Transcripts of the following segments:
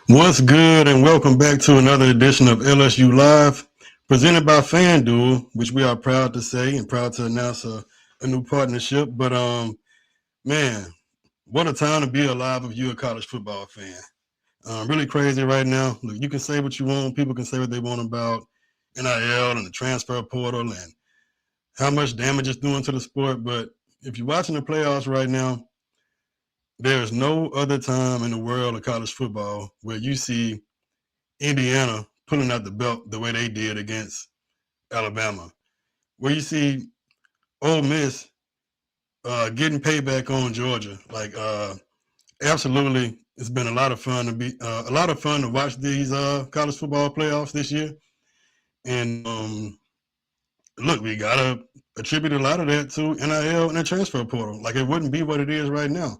What's good, and welcome back to another edition of LSU Live, presented by FanDuel, which we are proud to say and proud to announce a new partnership. But man, what a time to be alive if you're a college football fan. Really crazy right now. Look, you can say what you want. People can say what they want about NIL and the transfer portal and how much damage it's doing to the sport. But if you're watching the playoffs right now, there's no other time in the world of college football where you see Indiana pulling out the belt the way they did against Alabama, where you see Ole Miss getting payback on Georgia. Absolutely, it's been a lot of fun to watch these college football playoffs this year. And look, we gotta attribute a lot of that to NIL and the transfer portal. Like it wouldn't be what it is right now.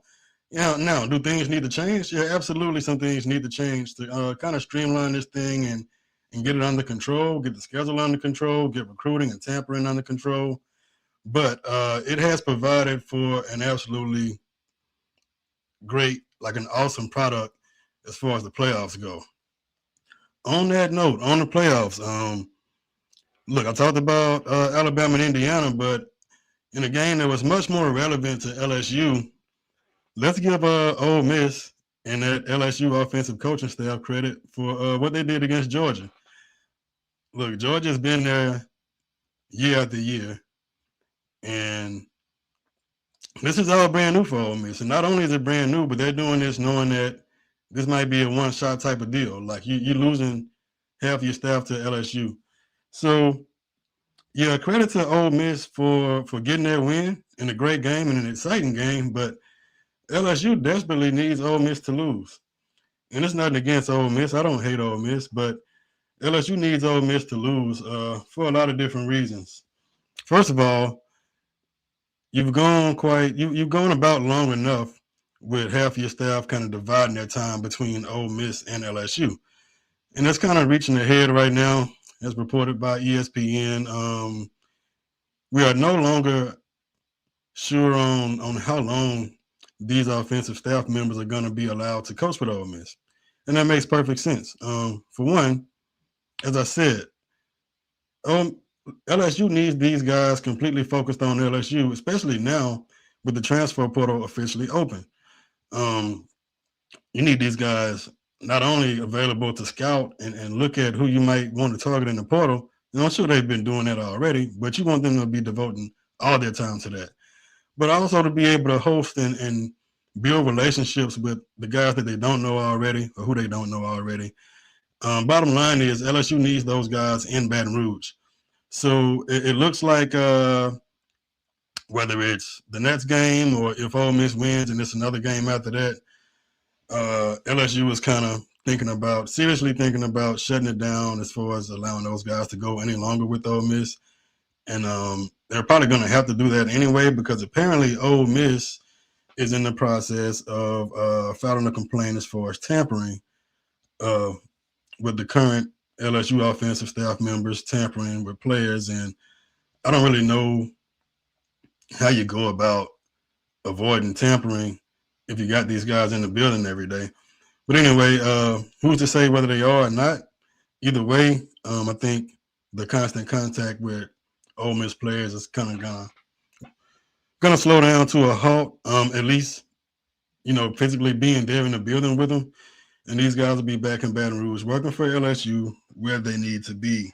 Yeah, now do things need to change? Yeah, absolutely. Some things need to change to kind of streamline this thing and get it under control, get the schedule under control, get recruiting and tampering under control. But it has provided for an absolutely great, like an awesome product as far as the playoffs go. On that note, on the playoffs, look, I talked about Alabama and Indiana, but in a game that was much more relevant to LSU, let's give Ole Miss and that LSU offensive coaching staff credit for what they did against Georgia. Look, Georgia's been there year after year, and this is all brand new for Ole Miss. And not only is it brand new, but they're doing this knowing that this might be a one-shot type of deal. Like you're losing half your staff to LSU. So, yeah, credit to Ole Miss for getting their win in a great game and an exciting game, but LSU desperately needs Ole Miss to lose. And it's nothing against Ole Miss. I don't hate Ole Miss, but LSU needs Ole Miss to lose for a lot of different reasons. First of all, you've gone about long enough with half your staff kind of dividing their time between Ole Miss and LSU, and that's kind of reaching ahead right now, as reported by ESPN. We are no longer sure on how long these offensive staff members are going to be allowed to coach with Ole Miss, and that makes perfect sense. For one, as I said, LSU needs these guys completely focused on LSU, especially now with the transfer portal officially open. Um, you need these guys not only available to scout and look at who you might want to target in the portal. And I'm sure they've been doing that already, but you want them to be devoting all their time to that. But also to be able to host and build relationships with the guys that they don't know already or who they don't know already. Bottom line is LSU needs those guys in Baton Rouge. So it looks like whether it's the next game or if Ole Miss wins and it's another game after that, LSU is kind of seriously thinking about shutting it down as far as allowing those guys to go any longer with Ole Miss. And they're probably going to have to do that anyway because apparently Ole Miss is in the process of filing a complaint as far as tampering with the current LSU offensive staff members tampering with players. And I don't really know how you go about avoiding tampering if you got these guys in the building every day. But anyway, who's to say whether they are or not? Either way, I think the constant contact with Ole Miss players is kind of gonna slow down to a halt. At least physically being there in the building with them, and these guys will be back in Baton Rouge working for LSU where they need to be.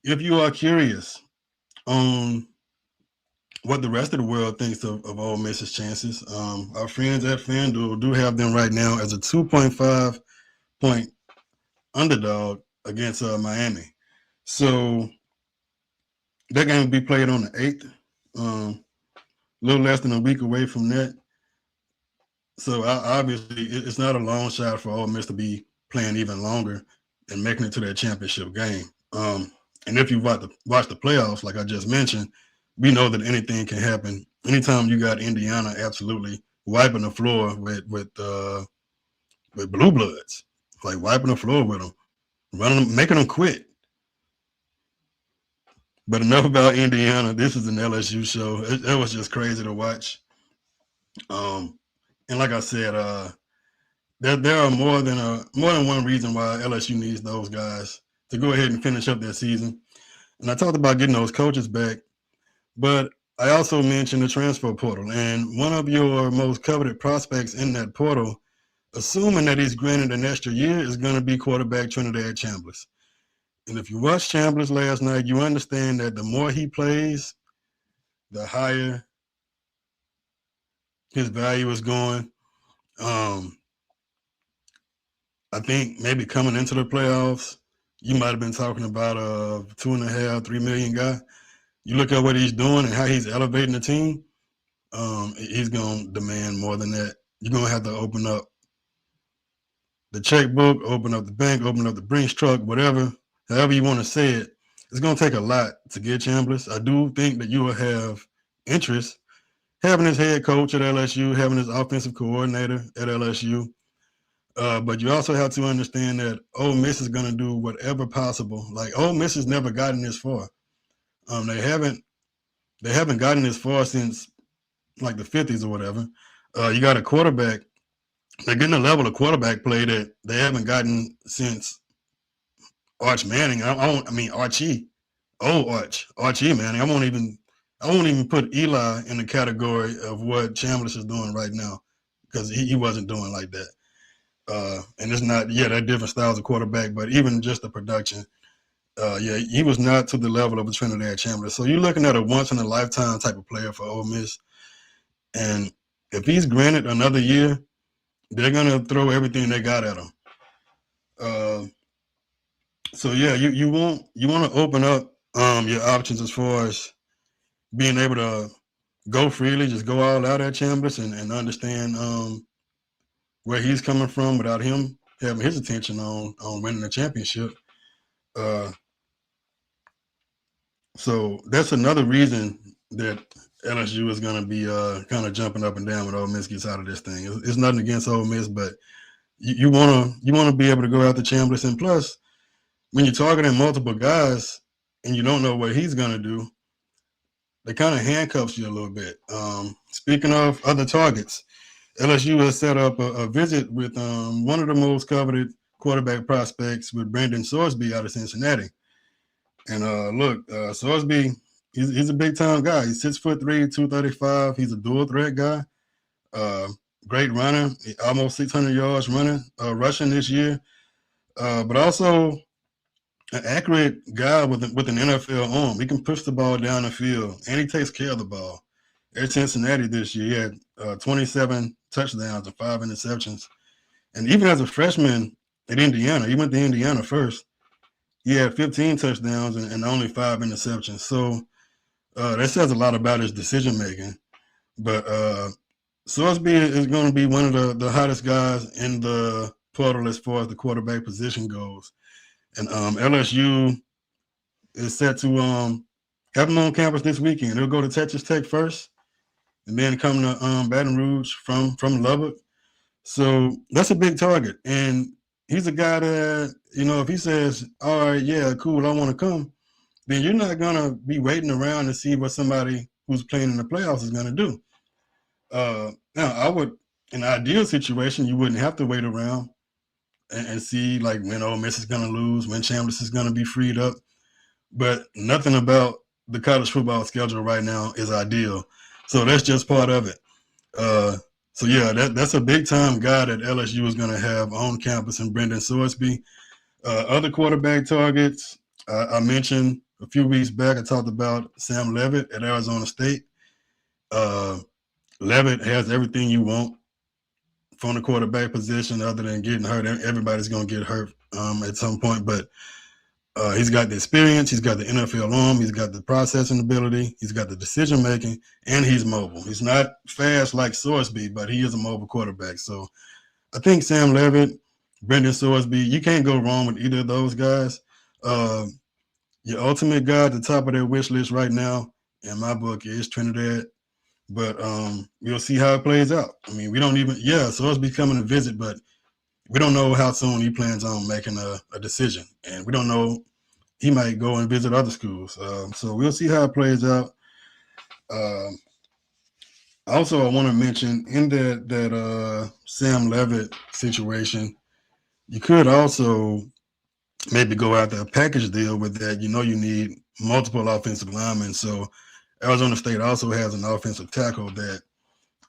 If you are curious on what the rest of the world thinks of Ole Miss's chances, our friends at FanDuel do have them right now as a 2.5 point underdog against Miami. So that game will be played on the 8th, a little less than a week away from that. So obviously, it's not a long shot for Ole Miss to be playing even longer and making it to that championship game. And if you watch the playoffs, like I just mentioned, we know that anything can happen. Anytime you got Indiana absolutely wiping the floor with blue bloods, like wiping the floor with them, running them, making them quit. But enough about Indiana. This is an LSU show. It was just crazy to watch. And like I said, there are more than one reason why LSU needs those guys to go ahead and finish up their season. And I talked about getting those coaches back, but I also mentioned the transfer portal. And one of your most coveted prospects in that portal, assuming that he's granted an extra year, is going to be quarterback Trinidad Chambliss. And if you watched Chambliss last night, you understand that the more he plays, the higher his value is going. I think maybe coming into the playoffs, you might have been talking about a $2.5-3 million guy. You look at what he's doing and how he's elevating the team. He's going to demand more than that. You're going to have to open up the checkbook, open up the bank, open up the Brinks truck, whatever, however you want to say it. It's going to take a lot to get Chambliss. I do think that you will have interest having his head coach at LSU, having his offensive coordinator at LSU. But you also have to understand that Ole Miss is going to do whatever possible. Like, Ole Miss has never gotten this far. They haven't gotten this far since like the 50s or whatever. You got a quarterback. They're getting a level of quarterback play that they haven't gotten since Arch Manning. Archie. Archie Manning. I won't even put Eli in the category of what Chambliss is doing right now, because he wasn't doing like that. And it's not, they're different styles of quarterback, but even just the production, he was not to the level of a Trinidad Chambliss. So you're looking at a once-in-a-lifetime type of player for Ole Miss. And if he's granted another year, they're going to throw everything they got at him. You want to open up your options as far as being able to go freely, just go all out at Chambliss and understand where he's coming from without him having his attention on winning the championship. So that's another reason that LSU is going to be kind of jumping up and down when Ole Miss gets out of this thing. It's nothing against Ole Miss, but you want to be able to go after Chambliss. And plus, when you're targeting multiple guys and you don't know what he's going to do, they kind of handcuffs you a little bit. Speaking of other targets, LSU has set up a visit with one of the most coveted quarterback prospects, with Brandon Sorsby out of Cincinnati. And Sorsby, he's a big-time guy. He's 6'3", 235. He's a dual-threat guy. Great runner, almost 600 yards rushing this year. But also an accurate guy with an NFL arm. He can push the ball down the field, and he takes care of the ball. At Cincinnati this year, he had 27 touchdowns and 5 interceptions. And even as a freshman at Indiana, he went to Indiana first. He had 15 touchdowns and only 5 interceptions. So that says a lot about his decision-making. But Sorsby is going to be one of the hottest guys in the portal as far as the quarterback position goes. And LSU is set to have him on campus this weekend. He'll go to Texas Tech first, and then come to Baton Rouge from Lubbock. So that's a big target. And he's a guy that, if he says, all right, yeah, cool, I want to come, then you're not going to be waiting around to see what somebody who's playing in the playoffs is going to do. Now, in an ideal situation, you wouldn't have to wait around and see like when Ole Miss is going to lose, when Chambliss is going to be freed up. But nothing about the college football schedule right now is ideal. So that's just part of it. That's a big-time guy that LSU is going to have on campus, in Brendan Sorsby. Other quarterback targets, I mentioned a few weeks back, I talked about Sam Leavitt at Arizona State. Leavitt has everything you want from the quarterback position other than getting hurt. Everybody's going to get hurt at some point, but he's got the experience, he's got the NFL arm, he's got the processing ability, he's got the decision-making, and he's mobile. He's not fast like Sorsby, but he is a mobile quarterback. So I think Sam Leavitt, Brendan Sorsby, you can't go wrong with either of those guys. Your ultimate guy at the top of their wish list right now, in my book, is Trinidad. But we'll see how it plays out. I mean, we don't even, Sorsby coming to visit, but we don't know how soon he plans on making a decision. And we don't know, he might go and visit other schools. So we'll see how it plays out. Also, I want to mention in that Sam Levitt situation, you could also maybe go after a package deal with that. You know, you need multiple offensive linemen. So Arizona State also has an offensive tackle that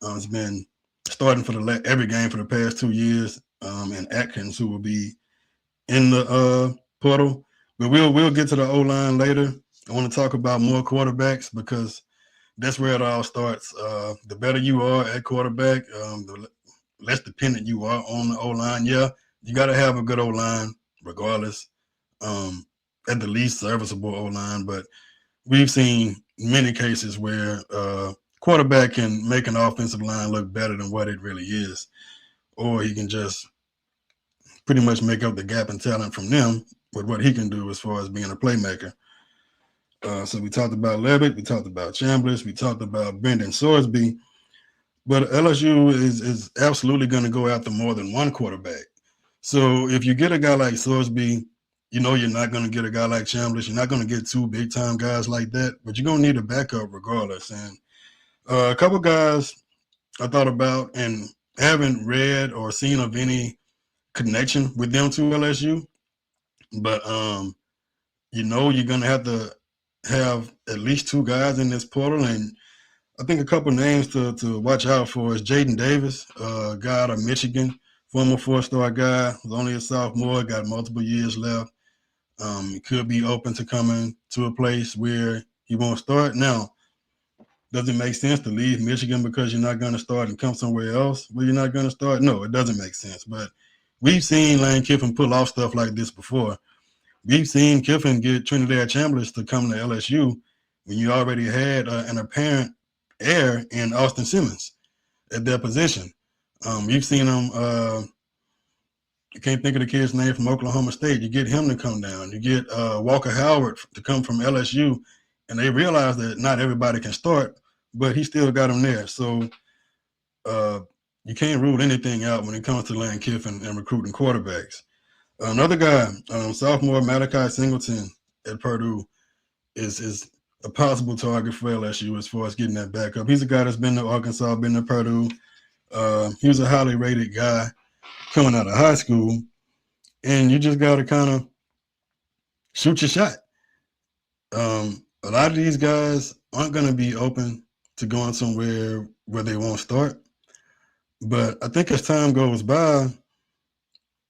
has been starting for every game for the past 2 years, and Atkins, who will be in the portal. But we'll get to the O-line later. I want to talk about more quarterbacks because that's where it all starts. The better you are at quarterback, the less dependent you are on the O-line. Yeah, you got to have a good O-line regardless. At the least serviceable O-line, but we've seen many cases where quarterback can make an offensive line look better than what it really is, or he can just pretty much make up the gap in talent from them with what he can do as far as being a playmaker. So we talked about Levitt, we talked about Chambliss, we talked about Brendan Sorsby, but LSU is absolutely going to go after more than one quarterback. So if you get a guy like Sorsby, you know you're not going to get a guy like Chambliss. You're not going to get two big-time guys like that, but you're going to need a backup regardless. And a couple guys I thought about and haven't read or seen of any connection with them to LSU, but you know you're going to have at least two guys in this portal, and I think a couple names to watch out for is Jaden Davis, a guy out of Michigan, former four-star guy, was only a sophomore, got multiple years left. He could be open to coming to a place where he won't start. Now, does it make sense to leave Michigan because you're not going to start and come somewhere else where you're not going to start? No, it doesn't make sense. But we've seen Lane Kiffin pull off stuff like this before. We've seen Kiffin get Trinidad Chambliss to come to LSU when you already had an apparent heir in Austin Simmons at that position. You've seen him. I can't think of the kid's name from Oklahoma State. You get him to come down. You get Walker Howard to come from LSU, and they realize that not everybody can start, but he still got him there. So you can't rule anything out when it comes to Lane Kiffin and recruiting quarterbacks. Another guy, sophomore Malachi Singleton at Purdue, is a possible target for LSU as far as getting that back up. He's a guy that's been to Arkansas, been to Purdue. He was a highly rated guy coming out of high school, and you just got to kind of shoot your shot. A lot of these guys aren't going to be open to going somewhere where they won't start. But I think as time goes by,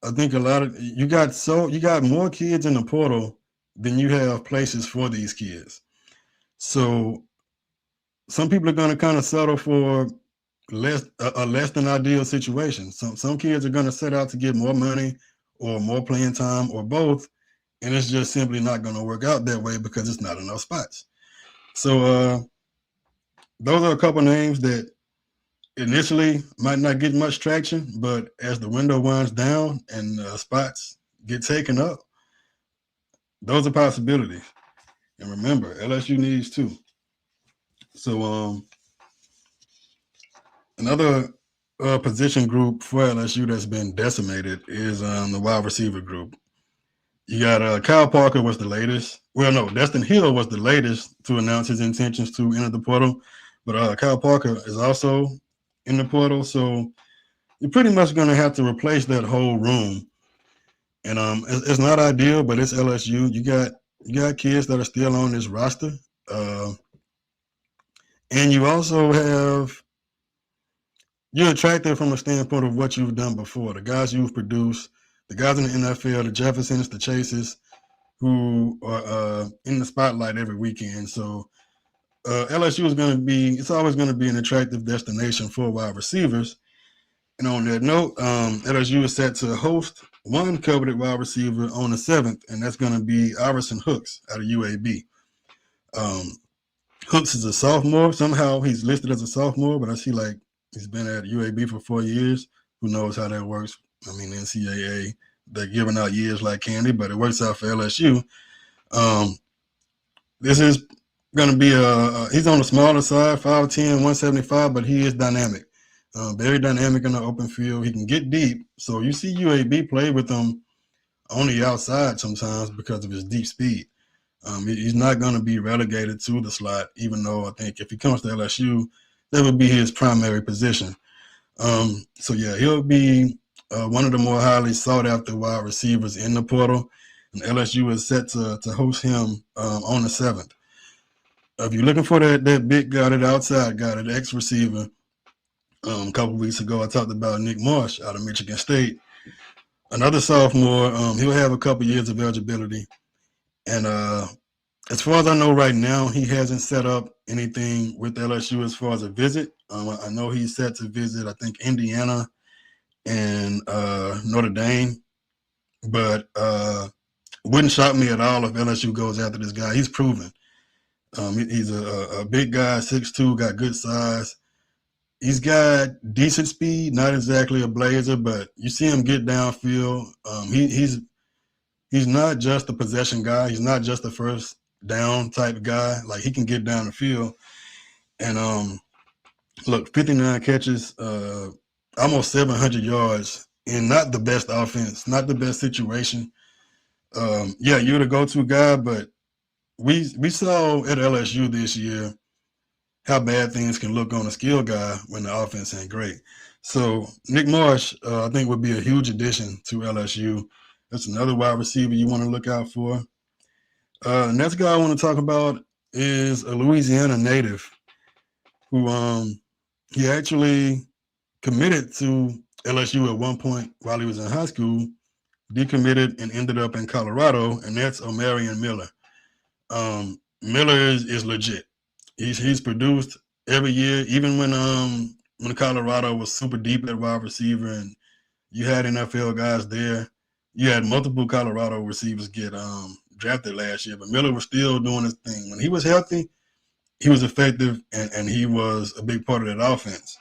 I think you got more kids in the portal than you have places for these kids. So some people are going to kind of settle for a less than ideal situation. Some kids are going to set out to get more money or more playing time or both, and it's just simply not going to work out that way because it's not enough spots. So those are a couple names that initially might not get much traction, but as the window winds down and spots get taken up, those are possibilities. And remember, LSU needs two. So another position group for LSU that's been decimated is the wide receiver group. You got Kyle Parker was the latest. Well, no, Destin Hill was the latest to announce his intentions to enter the portal. But Kyle Parker is also in the portal. So you're pretty much going to have to replace that whole room. And it's not ideal, but it's LSU. You got kids that are still on this roster. And you also you're attractive from a standpoint of what you've done before. The guys you've produced, the guys in the NFL, the Jeffersons, the Chases, who are in the spotlight every weekend. So LSU it's always going to be an attractive destination for wide receivers. And on that note, LSU is set to host one coveted wide receiver on the 7th, and that's going to be Iverson Hooks out of UAB. Hooks is a sophomore. Somehow he's listed as a sophomore, but I see like he's been at UAB for 4 years. Who knows how that works? I mean, NCAA, they're giving out years like candy, but it works out for LSU. This is going to be he's on the smaller side, 5'10", 175, but he is dynamic. Very dynamic in the open field. He can get deep. So you see UAB play with him on the outside sometimes because of his deep speed. He's not going to be relegated to the slot, even though I think if he comes to LSU, that would be his primary position. So yeah, he'll be one of the more highly sought after wide receivers in the portal, and LSU is set to host him on the 7th. If you're looking for that big guy, that outside guy, that X receiver, a couple weeks ago I talked about Nick Marsh out of Michigan State, another sophomore. He'll have a couple years of eligibility, and as far as I know right now, he hasn't set up anything with LSU as far as a visit. I know he's set to visit, I think, Indiana and Notre Dame, but wouldn't shock me at all if LSU goes after this guy. He's proven. He's a big guy, 6'2", got good size. He's got decent speed, not exactly a blazer, but you see him get downfield. He's not just a possession guy. He's not just a first down type guy. Like, he can get down the field. And look, 59 catches, almost 700 yards in not the best offense, not the best situation. Yeah, you're the go-to guy, but we saw at LSU this year how bad things can look on a skill guy when the offense ain't great. So Nick Marsh, I think, would be a huge addition to LSU. That's another wide receiver you want to look out for. Next guy I want to talk about is a Louisiana native who he actually committed to LSU at one point while he was in high school, decommitted and ended up in Colorado, and that's Omarion Miller. Miller is legit. He's produced every year, even when Colorado was super deep at wide receiver and you had NFL guys there. You had multiple Colorado receivers get drafted last year, but Miller was still doing his thing. When he was healthy, he was effective, and he was a big part of that offense.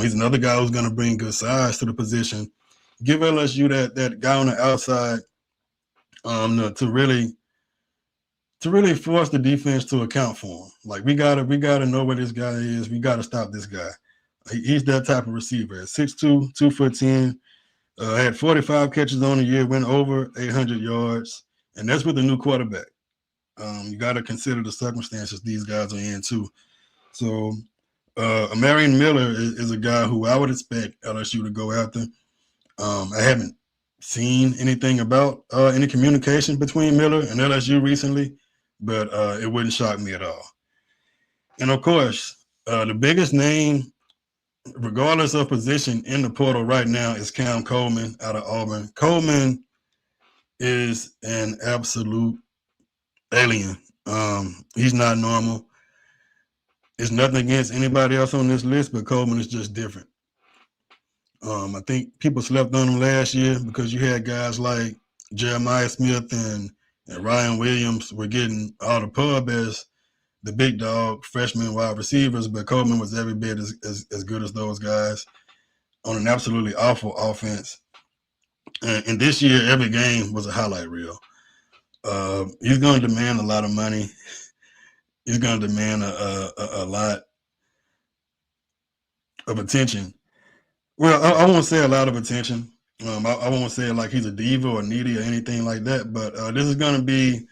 He's another guy who's going to bring good size to the position. Give LSU that guy on the outside to really force the defense to account for him. Like, we gotta know where this guy is. We gotta stop this guy. He's that type of receiver. At 6'2", 2'10", had 45 catches on the year, went over 800 yards, and that's with a new quarterback. You got to consider the circumstances these guys are in too. So Omarion Miller is a guy who I would expect LSU to go after. I haven't seen anything about any communication between Miller and LSU recently, but it wouldn't shock me at all. And of course, the biggest name, regardless of position in the portal right now, is Cam Coleman out of Auburn. Coleman is an absolute alien. He's not normal. It's nothing against anybody else on this list, but Coleman is just different. I think people slept on him last year because you had guys like Jeremiah Smith and Ryan Williams were getting all the pub as the big dog freshman wide receivers, but Coleman was every bit as good as those guys on an absolutely awful offense. And this year, every game was a highlight reel. He's going to demand a lot of money. He's going to demand a lot of attention. Well, I won't say a lot of attention. I won't say like he's a diva or needy or anything like that, but this is going to be,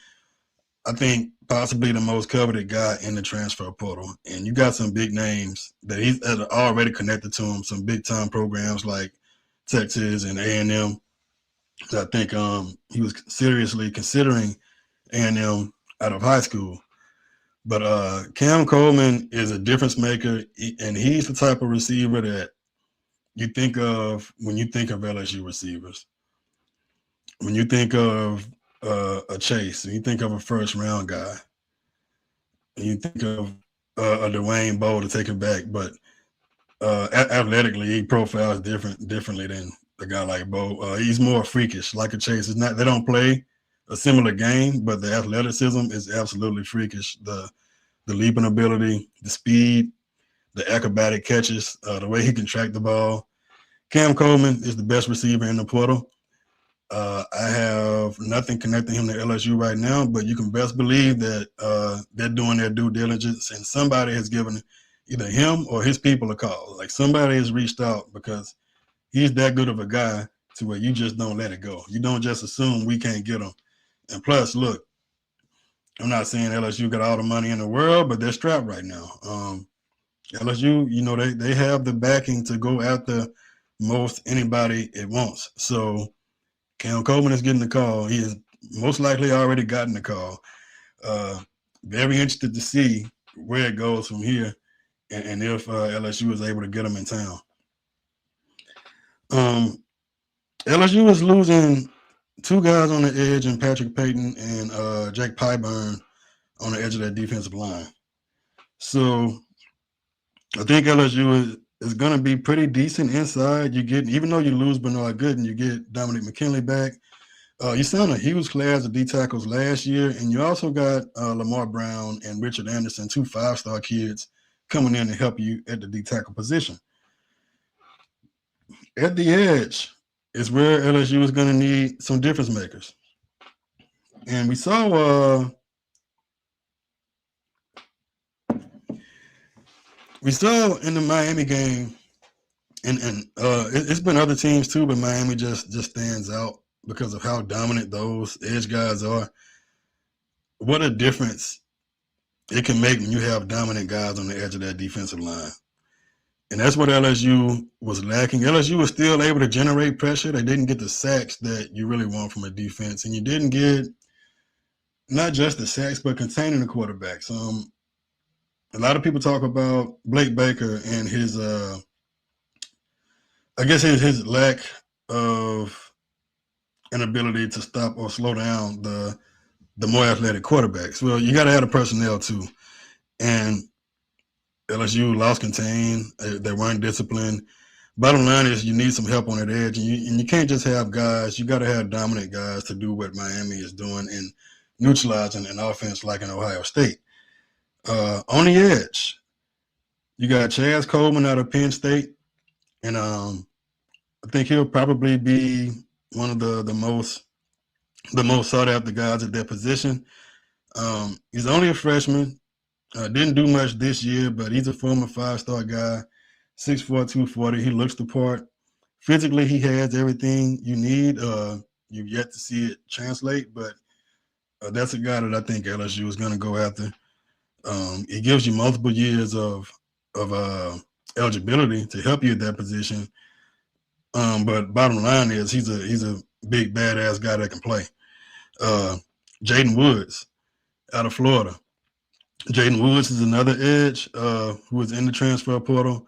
I think, possibly the most coveted guy in the transfer portal. And you got some big names that he's already connected to him, some big-time programs like Texas and A&M. I think he was seriously considering A&M out of high school. But Cam Coleman is a difference maker, and he's the type of receiver that you think of when you think of LSU receivers. When you think of a Chase, when you think of a first-round guy, and you think of a Dwayne Bowe, to take it back, but athletically, he profiles differently than a guy like Bowe. He's more freakish, like a Chase. It's not, they don't play a similar game, but the athleticism is absolutely freakish. The leaping ability, the speed, the acrobatic catches, the way he can track the ball. Cam Coleman is the best receiver in the portal. I have nothing connecting him to LSU right now, but you can best believe that they're doing their due diligence, and somebody has given either him or his people a call. Like, somebody has reached out, because he's that good of a guy to where you just don't let it go. You don't just assume we can't get him. And plus, look, I'm not saying LSU got all the money in the world, but they're strapped right now. LSU, you know, they have the backing to go after most anybody it wants. So Cam Coleman is getting the call. He has most likely already gotten the call. Very interested to see where it goes from here, and if LSU is able to get him in town. LSU is losing two guys on the edge, and Patrick Payton and Jack Pyburn on the edge of that defensive line. So I think LSU is going to be pretty decent inside. You get, even though you lose Bernard Gooden, you get Dominic McKinley back. You signed a huge class of D tackles last year, and you also got Lamar Brown and Richard Anderson, two 5-star kids, coming in to help you at the D tackle position. At the edge is where LSU is going to need some difference makers. And we saw in the Miami game, and it's been other teams too, but Miami just stands out because of how dominant those edge guys are. What a difference it can make when you have dominant guys on the edge of that defensive line. And that's what LSU was lacking. LSU was still able to generate pressure. They didn't get the sacks that you really want from a defense. And you didn't get not just the sacks, but containing the quarterbacks. A lot of people talk about Blake Baker and his lack of an ability to stop or slow down the more athletic quarterbacks. Well, you got to have the personnel too. And LSU lost contain. They weren't disciplined. Bottom line is you need some help on that edge, and you can't just have guys. You got to have dominant guys to do what Miami is doing and neutralizing an offense like in Ohio State. On the edge, you got Chaz Coleman out of Penn State, and I think he'll probably be one of the most sought after guys at that position. He's only a freshman. Didn't do much this year, but he's a former 5-star guy, 6'4", 240. He looks the part. Physically, he has everything you need. You've yet to see it translate, but that's a guy that I think LSU is going to go after. It gives you multiple years of eligibility to help you at that position. But bottom line is he's a big badass guy that can play. Jaden Woods out of Florida. Jaden Woods is another edge who is in the transfer portal.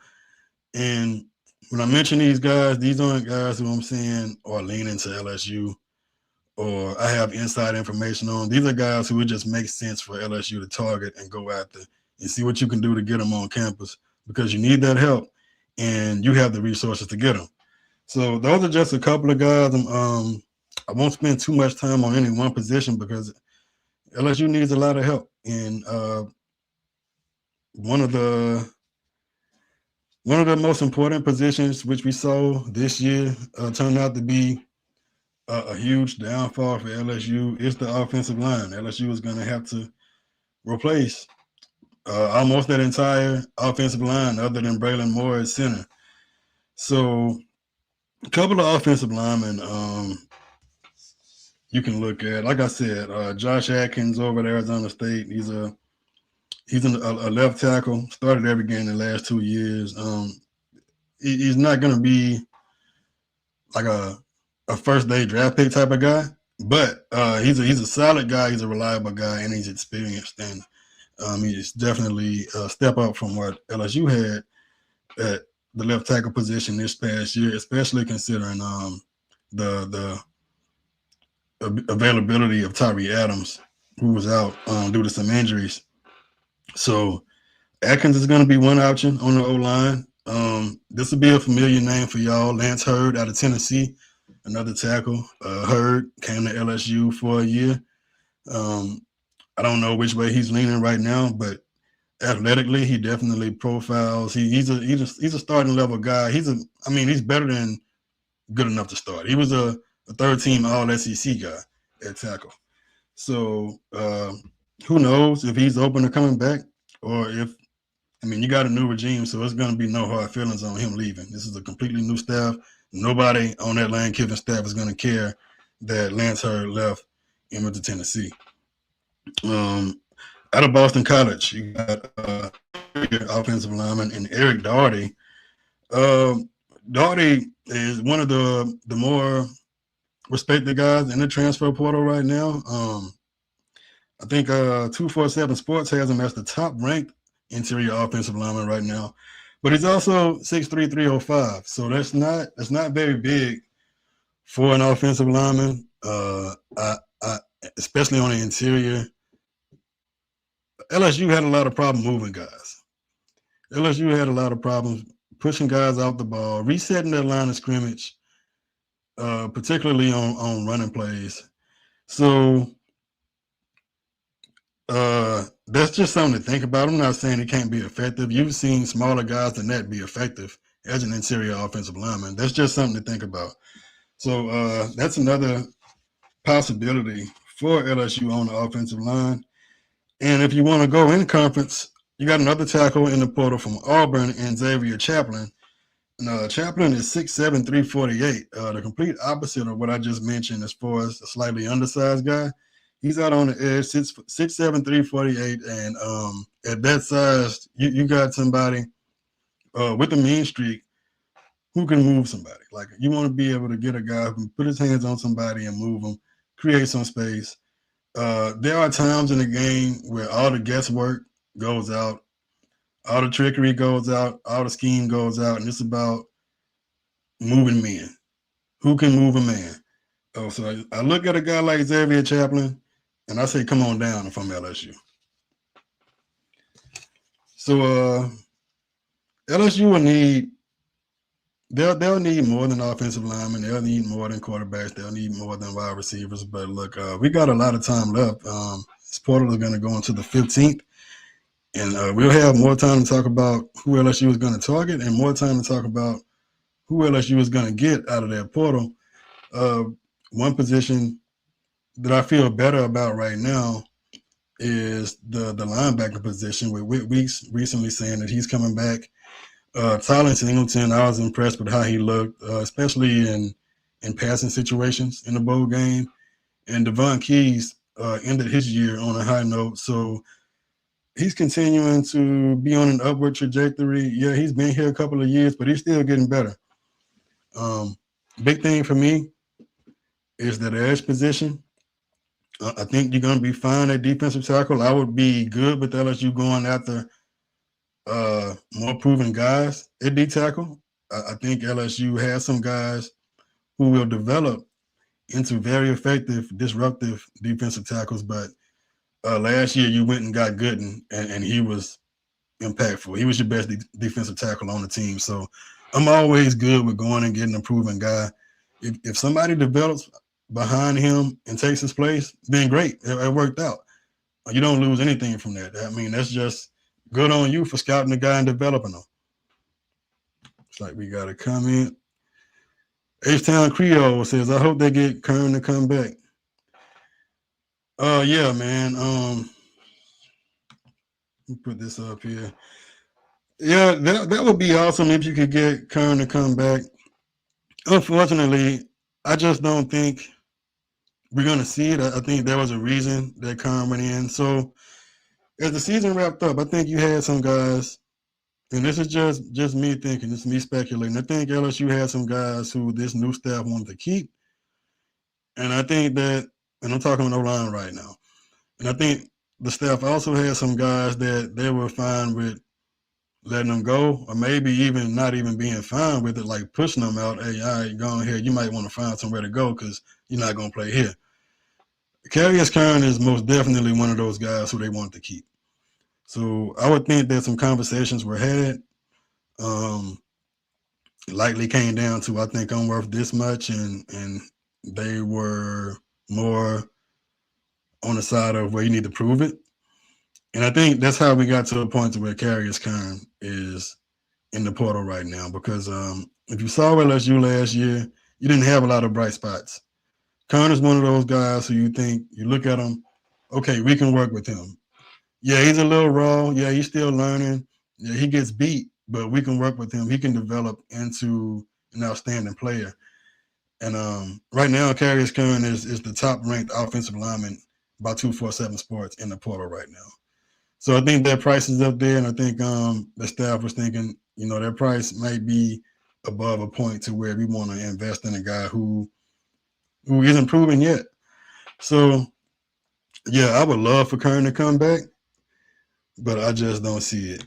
And when I mention these guys, these aren't guys who I'm saying are leaning to LSU or I have inside information on. These are guys who it just makes sense for LSU to target and go after and see what you can do to get them on campus because you need that help and you have the resources to get them. So those are just a couple of guys. I won't spend too much time on any one position because LSU needs a lot of help. And one of the most important positions, which we saw this year, turned out to be a huge downfall for LSU, is the offensive line. LSU is going to have to replace almost that entire offensive line other than Braylon Moore at center. So a couple of offensive linemen you can look at. Like I said, Josh Atkins over at Arizona State. He's a left tackle. Started every game in the last 2 years. He's not going to be like a first-day draft pick type of guy, but he's a solid guy. He's a reliable guy, and he's experienced. And he's definitely a step up from what LSU had at the left tackle position this past year, especially considering the availability of Tyree Adams, who was out due to some injuries. So Atkins is going to be one option on the O-line. This will be a familiar name for y'all. Lance Hurd out of Tennessee, another tackle. Hurd came to LSU for a year. I don't know which way he's leaning right now, but athletically, he definitely profiles. He's a starting level guy. He's better than good enough to start. He was a third-team All-SEC guy at tackle. So who knows if he's open to coming back or if – you got a new regime, so it's going to be no hard feelings on him leaving. This is a completely new staff. Nobody on that Lane Kiffin staff is going to care that Lance Hurd left and went to Tennessee. Out of Boston College, you got offensive lineman and Eric Daugherty. Daugherty is one of the more respected guys in the transfer portal right now. I think 247 Sports has him as the top ranked interior offensive lineman right now, but he's also 6'3", 305. So that's not very big for an offensive lineman. Especially on the interior. LSU had a lot of problems moving guys. LSU had a lot of problems pushing guys off the ball, resetting their line of scrimmage, particularly on running plays. So that's just something to think about. I'm not saying it can't be effective. You've seen smaller guys than that be effective as an interior offensive lineman. That's just something to think about. So that's another possibility for LSU on the offensive line. And if you want to go in conference, you got another tackle in the portal from Auburn and Xavier Chaplin. And, Chaplin is 6'7", 348, the complete opposite of what I just mentioned as far as a slightly undersized guy. He's out on the edge, 6'7", 348, and at that size, you got somebody with a mean streak who can move somebody. Like, you want to be able to get a guy who can put his hands on somebody and move them, create some space. There are times in the game where all the guesswork goes out, all the trickery goes out, all the scheme goes out, and it's about moving men. Who can move a man? So I look at a guy like Xavier Chaplin, and I say, come on down if I'm LSU. So LSU will need they'll need more than offensive linemen. They'll need more than quarterbacks. They'll need more than wide receivers. But look, we got a lot of time left. This portal is going to go into the 15th. And we'll have more time to talk about who LSU is going to target and more time to talk about who LSU is going to get out of that portal. One position that I feel better about right now is the linebacker position, with Whit Weeks recently saying that he's coming back. Tyler Singleton, I was impressed with how he looked, especially in passing situations in the bowl game. And Devon Keys ended his year on a high note. So he's continuing to be on an upward trajectory. Yeah, he's been here a couple of years, but he's still getting better. Big thing for me is that edge position. I think you're going to be fine at defensive tackle. I would be good with LSU going after more proven guys at D tackle. I think LSU has some guys who will develop into very effective, disruptive defensive tackles. But last year you went and got Gooden, and he was impactful. He was your best defensive tackle on the team. So I'm always good with going and getting a proven guy. If somebody develops behind him and takes his place, then great. It worked out. You don't lose anything from that. I mean, that's just good on you for scouting the guy and developing him. It's like we got a comment. H-Town Creole says, I hope they get Kern to come back. Yeah, man. Let me put this up here. Yeah, that would be awesome if you could get Kern to come back. Unfortunately, I just don't think we're going to see it. I think there was a reason that Kern went in. So as the season wrapped up, I think you had some guys, and this is just me thinking, this is me speculating. I think LSU had some guys who this new staff wanted to keep. And I think that, and I'm talking on the line right now, and I think the staff also had some guys that they were fine with letting them go, or maybe even not even being fine with it, like pushing them out. Hey, all right, go ahead. You might want to find somewhere to go because you're not going to play here. Carius Kern is most definitely one of those guys who they want to keep. So I would think that some conversations were had. Likely came down to, I think I'm worth this much, and they were more on the side of where you need to prove it. And I think that's how we got to a point to where Carius Kern is in the portal right now. Because if you saw LSU last year, you didn't have a lot of bright spots. Kern is one of those guys who you think, you look at him, okay, we can work with him. Yeah, he's a little raw. Yeah, he's still learning. Yeah, he gets beat, but we can work with him. He can develop into an outstanding player. And right now, Carius Kern is the top-ranked offensive lineman by 247 Sports in the portal right now. So I think their price is up there, and I think the staff was thinking, their price might be above a point to where we want to invest in a guy who isn't proven yet. So yeah, I would love for Kern to come back, but I just don't see it.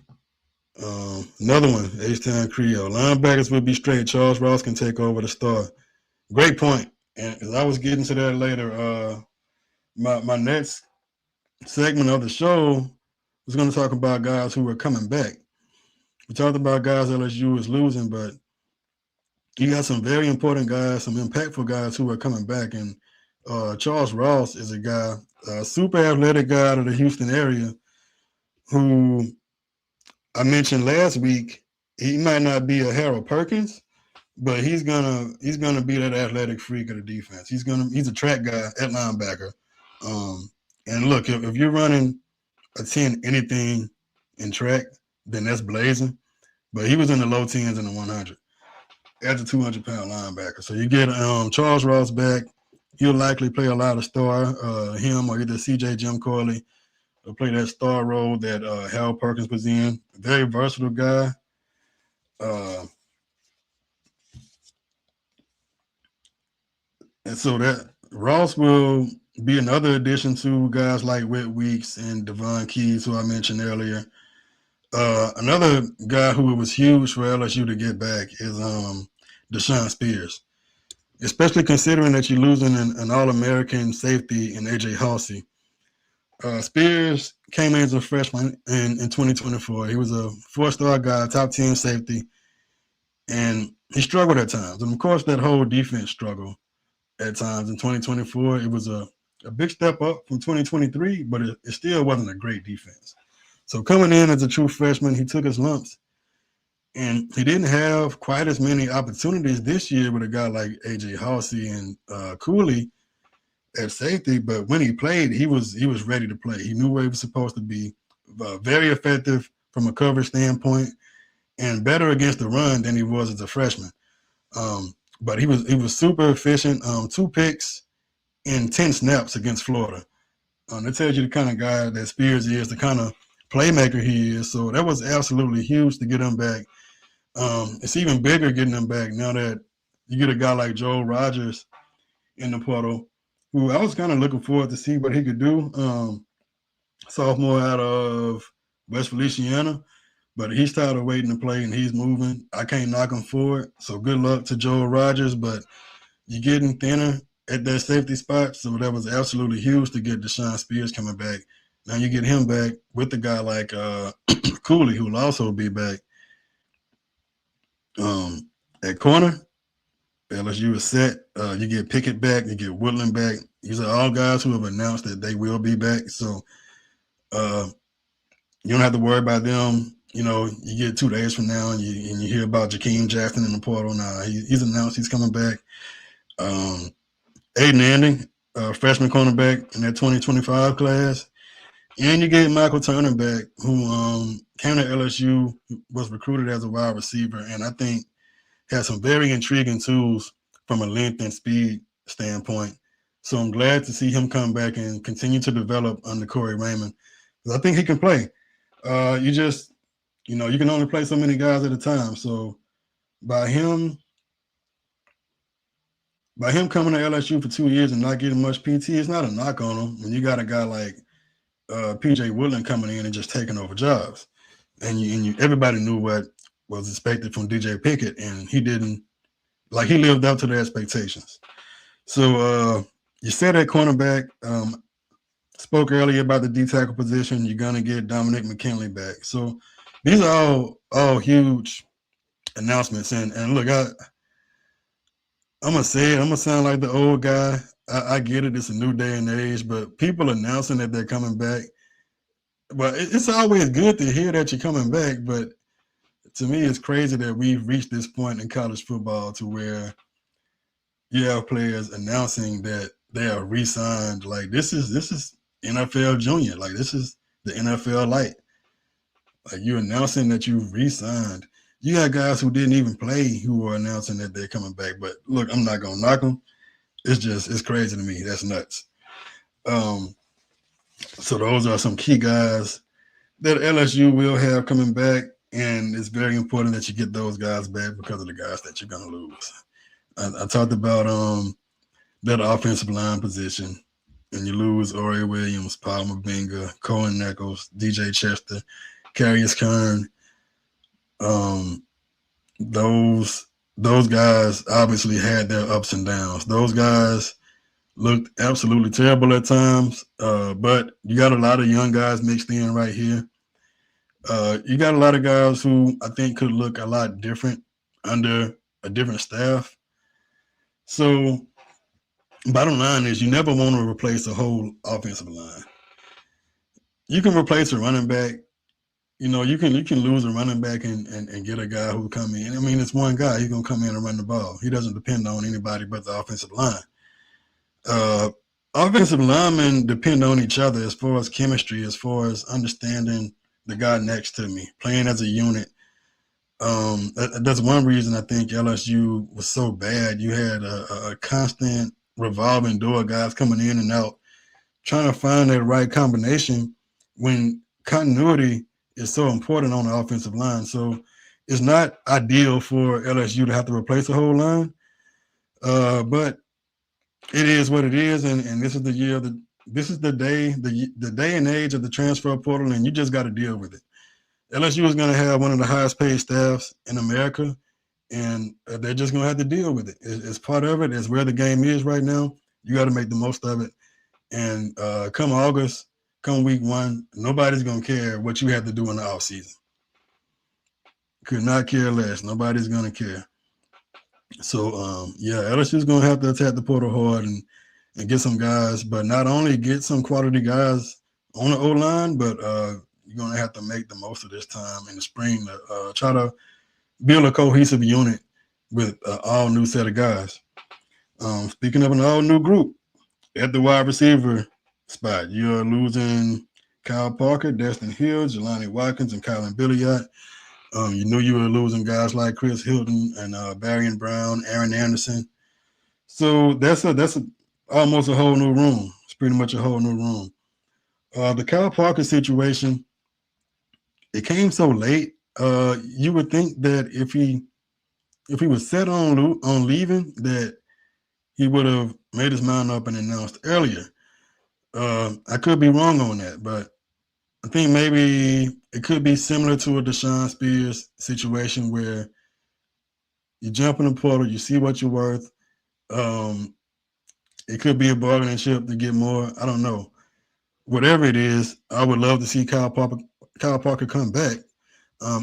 Another one, H-Town Creole. Linebackers would be straight. Charles Ross can take over the start. Great point. And as I was getting to that later, my next segment of the show was going to talk about guys who are coming back. We talked about guys LSU is losing, but you got some very important guys, some impactful guys who are coming back. And Charles Ross is a guy, a super athletic guy out of the Houston area who I mentioned last week. He might not be a Harold Perkins, but he's gonna be that athletic freak of the defense. He's a track guy at linebacker. And look, if you're running a 10 anything in track, then that's blazing. But he was in the low 10s and the 100 as a 200-pound linebacker. So you get Charles Ross back. He'll likely play a lot of star, him or either CJ Jim Corley will play that star role that Harold Perkins was in. Very versatile guy. And so that Ross will be another addition to guys like Whit Weeks and Devon Keys, who I mentioned earlier. Another guy who was huge for LSU to get back is Deshaun Spears, especially considering that you're losing an All-American safety in A.J. Halsey. Spears came in as a freshman in 2024. He was a 4-star guy, top 10 safety, and he struggled at times. And, of course, that whole defense struggled at times in 2024. It was a big step up from 2023, but it still wasn't a great defense. So coming in as a true freshman, he took his lumps, and he didn't have quite as many opportunities this year with a guy like A.J. Halsey and Cooley at safety. But when he played, he was ready to play. He knew where he was supposed to be. Very effective from a coverage standpoint, and better against the run than he was as a freshman. But he was super efficient. 2 picks in 10 snaps against Florida. That tells you the kind of guy that Spears is, the kind of playmaker he is. So that was absolutely huge to get him back. It's even bigger getting him back now that you get a guy like Joel Rogers in the portal, who I was kind of looking forward to see what he could do. Sophomore out of West Feliciana, but he's tired of waiting to play and he's moving. I can't knock him for it. So good luck to Joel Rogers, but you're getting thinner at that safety spot. So that was absolutely huge to get Deshaun Spears coming back. Now you get him back with a guy like Cooley, who will also be back. At corner, LSU is set. You get Pickett back. You get Woodland back. These are all guys who have announced that they will be back. So you don't have to worry about them. You get 2 days from now and you hear about Jakeem Jackson in the portal. Now he's announced he's coming back. Aiden Anding, freshman cornerback in that 2025 class. And you get Michael Turner back, who came to LSU, was recruited as a wide receiver, and I think has some very intriguing tools from a length and speed standpoint. So I'm glad to see him come back and continue to develop under Corey Raymond. I think he can play. You can only play so many guys at a time. So by him coming to LSU for 2 years and not getting much PT, it's not a knock on him. When you got a guy like PJ Woodland coming in and just taking over jobs, and everybody knew what was expected from DJ Pickett, and he didn't. He lived up to the expectations. So you said at cornerback. Spoke earlier about the D tackle position. You're gonna get Dominic McKinley back. So these are all huge announcements. And look, I'm gonna say it. I'm gonna sound like the old guy. I get it. It's a new day and age, but people announcing that they're coming back. But it's always good to hear that you're coming back. But to me, it's crazy that we've reached this point in college football to where you have players announcing that they are re-signed. This is NFL Junior. This is the NFL Light. You announcing that you've re-signed. You got guys who didn't even play who are announcing that they're coming back. But look, I'm not gonna knock them. It's crazy to me. That's nuts. So those are some key guys that LSU will have coming back, and it's very important that you get those guys back because of the guys that you're going to lose. I talked about that offensive line position, and you lose Ori Williams, Paul Mabenga, Cohen Nichols, DJ Chester, Carius Kern. Um, those guys obviously had their ups and downs. Those guys looked absolutely terrible at times, but you got a lot of young guys mixed in right here. You got a lot of guys who I think could look a lot different under a different staff. So, bottom line is, you never want to replace the whole offensive line. You can replace a running back. You can lose a running back and get a guy who come in. I mean, it's one guy. He's gonna come in and run the ball. He doesn't depend on anybody but the offensive line. Offensive linemen depend on each other as far as chemistry, as far as understanding the guy next to me, playing as a unit. That's one reason I think LSU was so bad. You had a constant revolving door, guys coming in and out, trying to find that right combination when continuity is so important on the offensive line. So it's not ideal for LSU to have to replace the whole line, but it is what it is, and this is the year that this is the day and age of the transfer portal, and you just got to deal with it. LSU is going to have one of the highest paid staffs in America, and they're just going to have to deal with it. It's part of it. It's where the game is right now. You got to make the most of it. And come August, come week 1, nobody's going to care what you have to do in the offseason. Could not care less. Nobody's going to care. So, LSU's going to have to attack the portal hard and get some guys, but not only get some quality guys on the O-line, but you're going to have to make the most of this time in the spring to try to build a cohesive unit with an all-new set of guys. Speaking of an all-new group, at the wide receiver spot, you're losing Kyle Parker, Destin Hill, Jelani Watkins, and Kylan Billiot. You knew you were losing guys like Chris Hilton and Barrion Brown, Aaron Anderson. So that's almost a whole new room. It's pretty much a whole new room. The Kyle Parker situation, it came so late. You would think that if he was set on leaving, that he would have made his mind up and announced earlier. I could be wrong on that, but I think maybe it could be similar to a Deshaun Spears situation where you jump in the portal, you see what you're worth. It could be a bargaining chip to get more. I don't know. Whatever it is, I would love to see Kyle Parker come back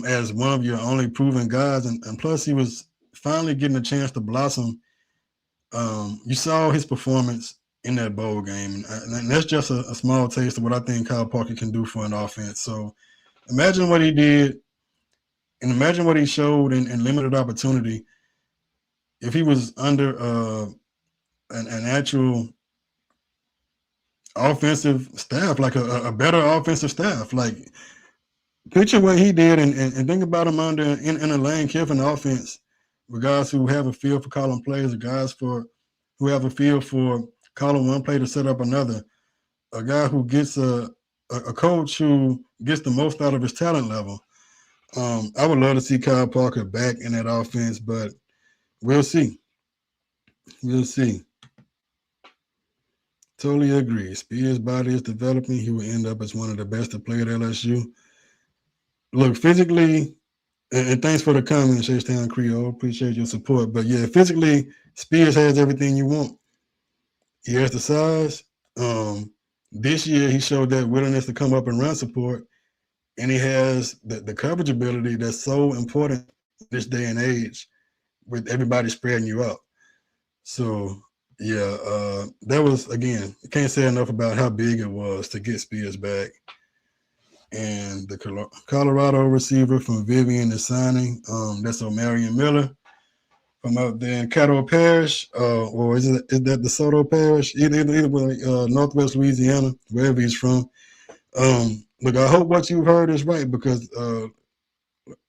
as one of your only proven guys. And plus, he was finally getting a chance to blossom. You saw his performance in that bowl game. And that's just a small taste of what I think Kyle Parker can do for an offense. So imagine what he did and imagine what he showed in limited opportunity. If he was under an actual offensive staff, like a better offensive staff, like picture what he did and think about him under in a Lane Kiffin offense with guys who have a feel for calling plays, or guys who have a feel for calling one play to set up another, a guy who gets a coach who gets the most out of his talent level. I would love to see Kyle Parker back in that offense, but we'll see. We'll see. Totally agree. Spears' body is developing. He will end up as one of the best to play at LSU. Look, physically, and thanks for the comment, Shaystown Creole. Appreciate your support. But yeah, physically, Spears has everything you want. He has the size. This year, he showed that willingness to come up and run support, and he has the coverage ability that's so important in this day and age with everybody spreading you out. So, yeah, that was, again, I can't say enough about how big it was to get Spears back. And the Colorado receiver from Vivian is signing. That's O'Marion Miller from up there in Caddo Parish, or is that the DeSoto Parish? Either Northwest Louisiana, wherever he's from. Look, I hope what you heard is right, because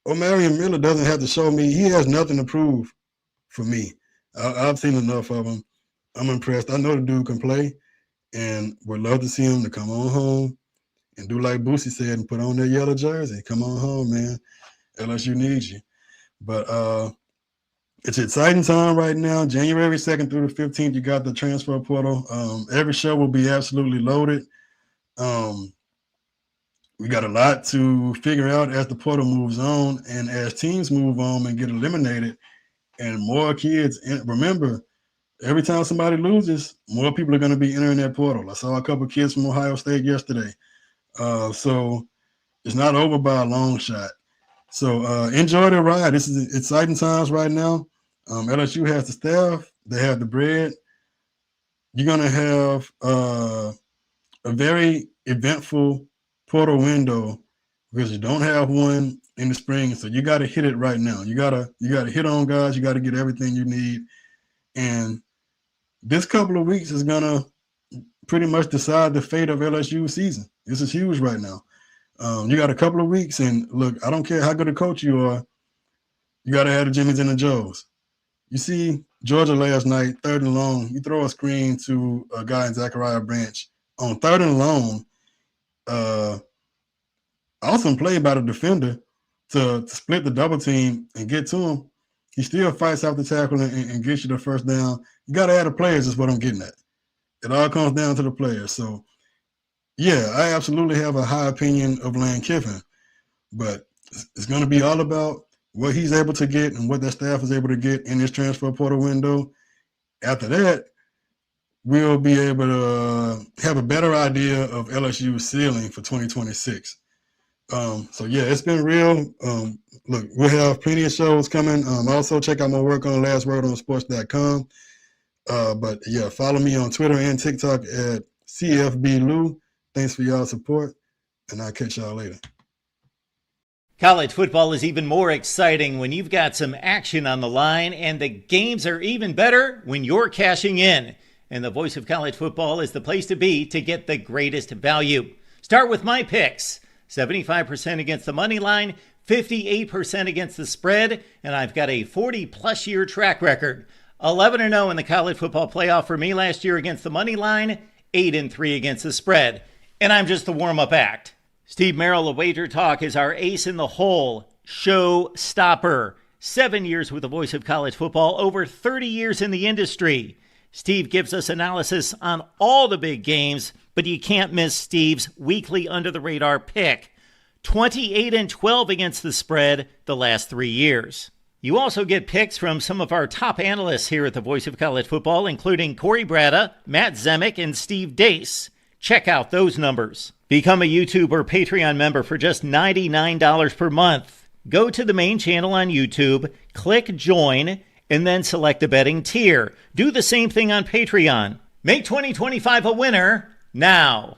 O'Marion Miller doesn't have to show me. He has nothing to prove for me. I've seen enough of him. I'm impressed. I know the dude can play, and would love to see him to come on home and do like Boosie said and put on their yellow jersey. Come on home, man. LSU needs you. But it's an exciting time right now. January 2nd through the 15th, you got the transfer portal. Every show will be absolutely loaded. We got a lot to figure out as the portal moves on and as teams move on and get eliminated and more kids. Remember, every time somebody loses, more people are going to be entering that portal. I saw a couple of kids from Ohio State yesterday. So it's not over by a long shot. So enjoy the ride. This is exciting times right now. LSU has the staff. They have the bread. You're going to have a very eventful portal window because you don't have one in the spring. So you got to hit it right now. You got to hit on guys. You got to get everything you need. And this couple of weeks is going to pretty much decide the fate of LSU season. This is huge right now. You got a couple of weeks, and look, I don't care how good a coach you are, you got to have the Jimmys and the Joes. You see Georgia last night, 3rd and long, you throw a screen to a guy in Zachariah Branch on 3rd and long. Awesome play by the defender to split the double team and get to him. He still fights out the tackle and gets you the first down. You got to add the players is what I'm getting at. It all comes down to the players. So, yeah, I absolutely have a high opinion of Lane Kiffin, but it's going to be all about what he's able to get and what that staff is able to get in this transfer portal window. After that, we'll be able to have a better idea of LSU's ceiling for 2026. So, yeah, it's been real. Look, we'll have plenty of shows coming. Also, check out my work on lastwordonsports.com. But, yeah, follow me on Twitter and TikTok at CFBLou. Thanks for y'all's support, and I'll catch y'all later. College football is even more exciting when you've got some action on the line, and the games are even better when you're cashing in. And the Voice of College Football is the place to be to get the greatest value. Start with my picks. 75% against the money line, 58% against the spread, and I've got a 40-plus year track record. 11-0 in the college football playoff for me last year against the money line, 8-3 against the spread. And I'm just the warm-up act. Steve Merrill of Wager Talk is our ace in the hole, show stopper. 7 years with the Voice of College Football, over 30 years in the industry. Steve gives us analysis on all the big games, but you can't miss Steve's weekly under-the-radar pick. 28-12 against the spread the last 3 years. You also get picks from some of our top analysts here at the Voice of College Football, including Corey Bratta, Matt Zemek, and Steve Dace. Check out those numbers. Become a YouTube or Patreon member for just $99 per month. Go to the main channel on YouTube, click join, and then select a betting tier. Do the same thing on Patreon. Make 2025 a winner now.